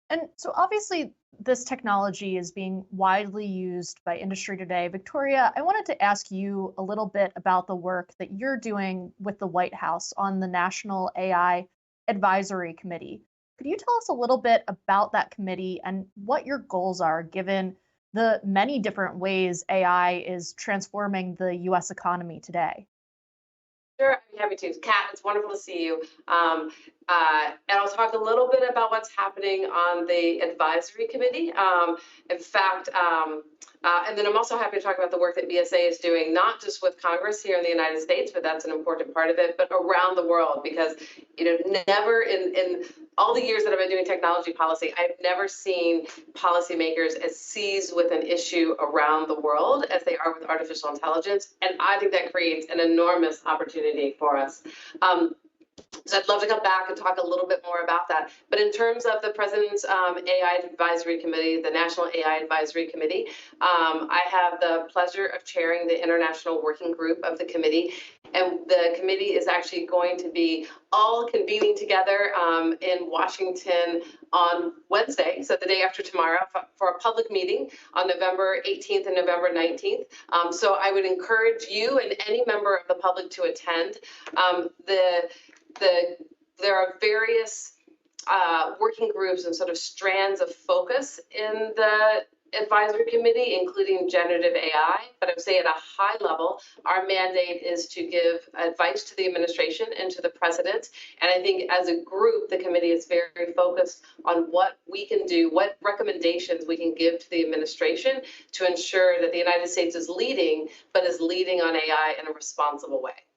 And so obviously, this technology is being widely used by industry today. Victoria, I wanted to ask you a little bit about the work that you're doing with the White House on the National AI Advisory Committee. Could you tell us a little bit about that committee and what your goals are, given the many different ways AI is transforming the US economy today? Sure, I'd be happy to. Kat, it's wonderful to see you. And I'll talk a little bit about what's happening on the advisory committee. In fact, and then I'm also happy to talk about the work that BSA is doing, not just with Congress here in the United States, but that's an important part of it, but around the world, because never in all the years that I've been doing technology policy, I've never seen policymakers as seized with an issue around the world as they are with artificial intelligence. And I think that creates an enormous opportunity for us. So I'd love to come back and talk a little bit more about that. But in terms of the President's AI Advisory Committee, the National AI Advisory Committee, I have the pleasure of chairing the International Working Group of the committee. And the committee is actually going to be all convening together in Washington on Wednesday, so the day after tomorrow, for a public meeting on November 18th and November 19th. So I would encourage you and any member of the public to attend. There are various working groups and sort of strands of focus in the advisory committee, including generative AI. But I would say at a high level, our mandate is to give advice to the administration and to the president. And I think as a group, the committee is very focused on what we can do, what recommendations we can give to the administration to ensure that the United States is leading, but is leading on AI in a responsible way.